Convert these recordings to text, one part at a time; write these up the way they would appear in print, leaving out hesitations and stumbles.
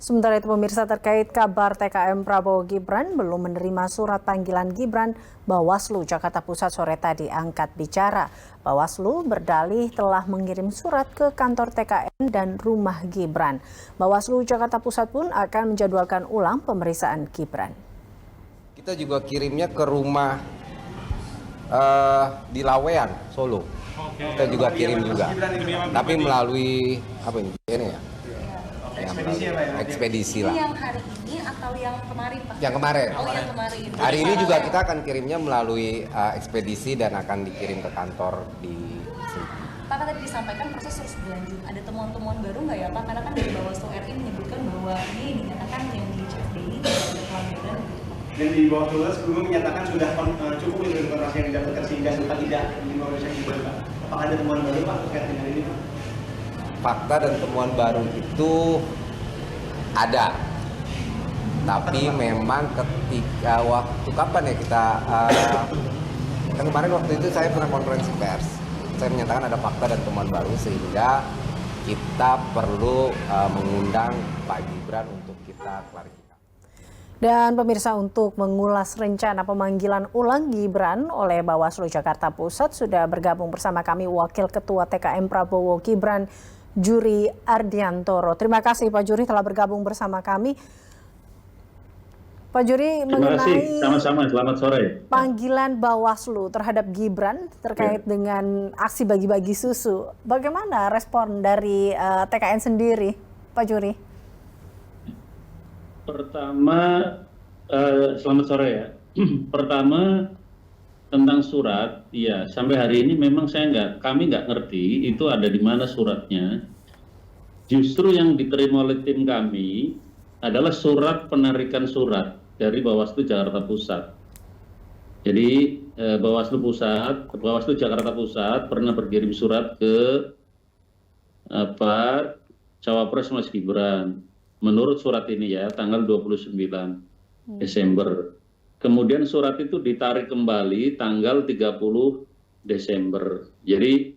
Sementara itu pemirsa, terkait kabar TKM Prabowo Gibran belum menerima surat panggilan Gibran, Bawaslu Jakarta Pusat sore tadi angkat bicara. Bawaslu berdalih telah mengirim surat ke kantor TKN dan rumah Gibran. Bawaslu Jakarta Pusat pun akan menjadwalkan ulang pemeriksaan Gibran. Kita juga kirimnya ke rumah di Lawean, Solo. Kita juga kirim juga, tapi melalui apa ini ya? Ekspedisi lah. Ini yang hari ini atau yang kemarin, Pak? Yang kemarin. Oh, yang kemarin. Hari ini juga kita akan kirimnya melalui ekspedisi dan akan dikirim ke kantor di sini. Pak, tadi disampaikan proses terus berlanjut. Ada temuan-temuan baru nggak ya, Pak? Karena kan dari Bawaslu RI menyebutkan bahwa ini dinyatakan yang di CFDI tidak ada pelanggaran. Dan di Bawaslu sebelumnya menyatakan sudah cukup informasi yang didapatkan sehingga sempat tidak memeriksa Gibran, Pak. Apakah ada temuan baru, Pak, terkait dengan ini, Pak? Fakta dan temuan baru itu ada, tapi memang ketika waktu kapan ya kita kan kemarin waktu itu saya pernah konferensi pers, saya menyatakan ada fakta dan temuan baru sehingga kita perlu mengundang Pak Gibran untuk kita klarifikasi. Dan pemirsa, untuk mengulas rencana pemanggilan ulang Gibran oleh Bawaslu Jakarta Pusat sudah bergabung bersama kami Wakil Ketua TKM Prabowo Gibran, Juri Ardiantoro. Terima kasih Pak Juri telah bergabung bersama kami. Pak Juri, mengenai sama-sama, selamat sore. Panggilan Bawaslu terhadap Gibran terkait dengan aksi bagi-bagi susu, bagaimana respon dari TKN sendiri, Pak Juri? Pertama, selamat sore ya. Pertama, tentang surat, ya sampai hari ini memang kami nggak ngerti itu ada di mana suratnya. Justru yang diterima oleh tim kami adalah surat penarikan surat dari Bawaslu Jakarta Pusat. Jadi Bawaslu Jakarta Pusat pernah berkirim surat ke Cawapres Mas Gibran. Menurut surat ini ya, tanggal 29 Desember. Kemudian surat itu ditarik kembali tanggal 30 Desember. Jadi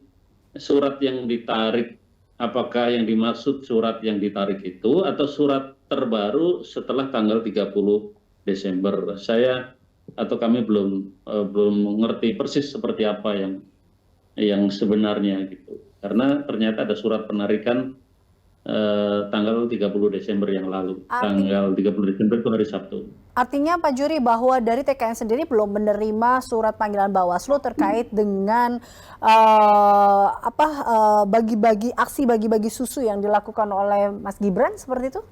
surat yang ditarik, apakah yang dimaksud surat yang ditarik itu atau surat terbaru setelah tanggal 30 Desember? Saya atau kami belum mengerti persis seperti apa yang sebenarnya gitu. Karena ternyata ada surat penarikan tanggal 30 Desember yang lalu. Tanggal 30 Desember itu hari Sabtu. Artinya Pak Juri bahwa dari TKN sendiri belum menerima surat panggilan Bawaslu terkait dengan aksi bagi-bagi susu yang dilakukan oleh Mas Gibran, seperti itu?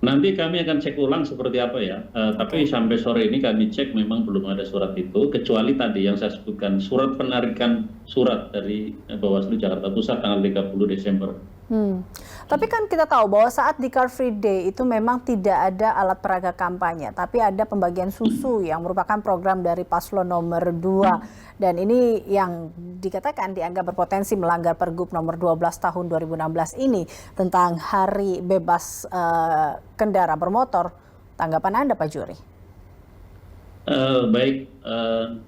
Nanti kami akan cek ulang seperti apa ya. Tapi sampai sore ini kami cek memang belum ada surat itu, kecuali tadi yang saya sebutkan, surat penarikan surat dari Bawaslu Jakarta Pusat tanggal 30 Desember. Tapi kan kita tahu bahwa saat di Car Free Day itu memang tidak ada alat peraga kampanye, tapi ada pembagian susu yang merupakan program dari paslon nomor 2. Dan ini yang dikatakan dianggap berpotensi melanggar Pergub nomor 12 tahun 2016 ini tentang hari bebas kendaraan bermotor. Tanggapan Anda Pak Juri? Baik,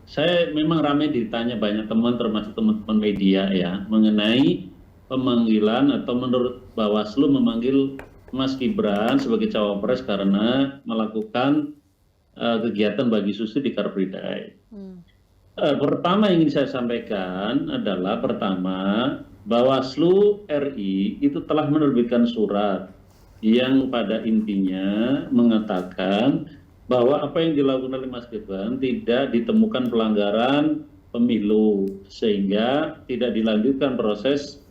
saya memang ramai ditanya banyak teman termasuk teman-teman media ya mengenai pemanggilan atau menurut Bawaslu memanggil Mas Gibran sebagai cawapres karena melakukan kegiatan bagi susu di Car Free Day. Pertama yang ingin saya sampaikan adalah Bawaslu RI itu telah menerbitkan surat yang pada intinya mengatakan bahwa apa yang dilakukan oleh Mas Gibran tidak ditemukan pelanggaran pemilu sehingga tidak dilanjutkan proses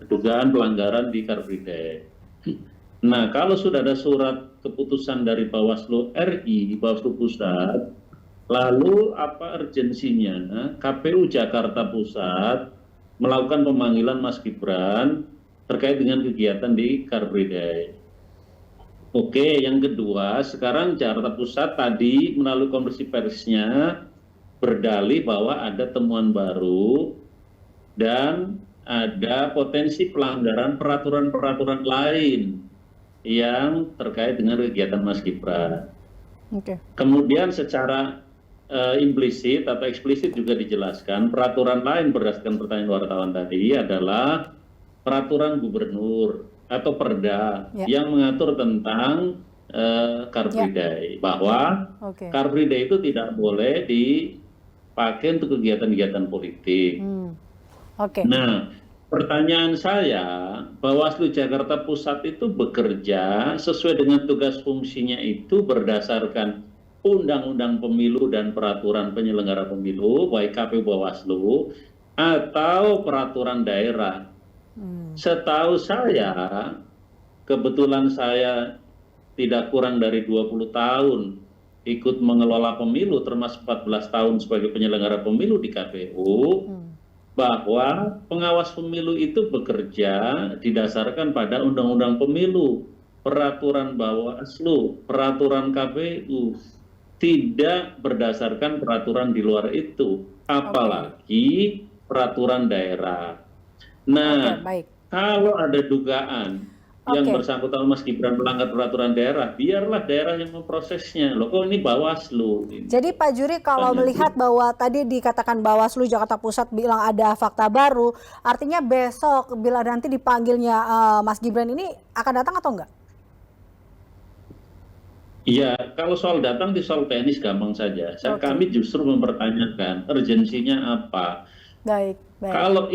dugaan pelanggaran di Car Free Day. Nah, kalau sudah ada surat keputusan dari Bawaslu RI, Bawaslu Pusat, lalu apa urgensinya KPU Jakarta Pusat melakukan pemanggilan Mas Gibran terkait dengan kegiatan di Car Free Day? Oke, yang kedua, sekarang Jakarta Pusat tadi melalui konferensi persnya berdalih bahwa ada temuan baru dan ada potensi pelanggaran peraturan-peraturan lain yang terkait dengan kegiatan Mas Gibran. Kemudian secara implisit atau eksplisit juga dijelaskan peraturan lain berdasarkan pertanyaan wartawan tadi adalah peraturan gubernur. atau perda Ya. yang mengatur tentang Car Free Day, bahwa Oke. Car Free Day itu tidak boleh dipakai untuk kegiatan-kegiatan politik. Oke. Nah, pertanyaan saya, Bawaslu Jakarta Pusat itu bekerja sesuai dengan tugas fungsinya itu berdasarkan Undang-Undang Pemilu dan Peraturan Penyelenggara Pemilu, baik KPU Bawaslu, atau peraturan daerah. Setahu saya, kebetulan saya tidak kurang dari 20 tahun ikut mengelola pemilu, termasuk 14 tahun sebagai penyelenggara pemilu di KPU, bahwa pengawas pemilu itu bekerja didasarkan pada Undang-Undang Pemilu, peraturan Bawaslu, peraturan KPU, tidak berdasarkan peraturan di luar itu, apalagi peraturan daerah. Nah, Oke, baik. kalau ada dugaan yang Oke. bersangkutan Mas Gibran melanggar peraturan daerah, biarlah daerah yang memprosesnya. Loh, kok ini Bawaslu? Jadi Pak Juri, kalau melihat bahwa tadi dikatakan Bawaslu Jakarta Pusat bilang ada fakta baru, artinya besok bila nanti dipanggilnya Mas Gibran ini akan datang atau enggak? Iya, kalau soal datang di soal teknis gampang saja. Kami justru mempertanyakan urgensinya apa. Baik, baik. Kalau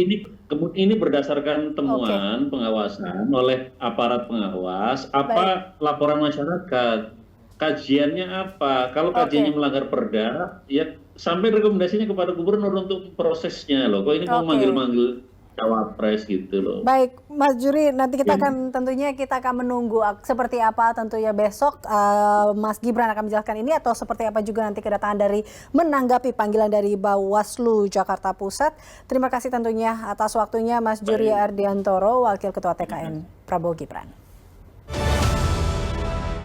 ini berdasarkan temuan pengawasan oleh aparat pengawas, apa laporan masyarakat, kajiannya apa? Kalau kajiannya melanggar perda, ya sampai rekomendasinya kepada gubernur untuk prosesnya loh. Kok ini mau manggil-manggil cawapres gitu loh. Baik, Mas Juri, nanti kita akan tentunya kita akan menunggu seperti apa tentunya besok Mas Gibran akan menjelaskan ini atau seperti apa juga nanti kedatangan dari menanggapi panggilan dari Bawaslu Jakarta Pusat. Terima kasih tentunya atas waktunya Mas Juri Ardiantoro, Wakil Ketua TKN Prabowo Gibran.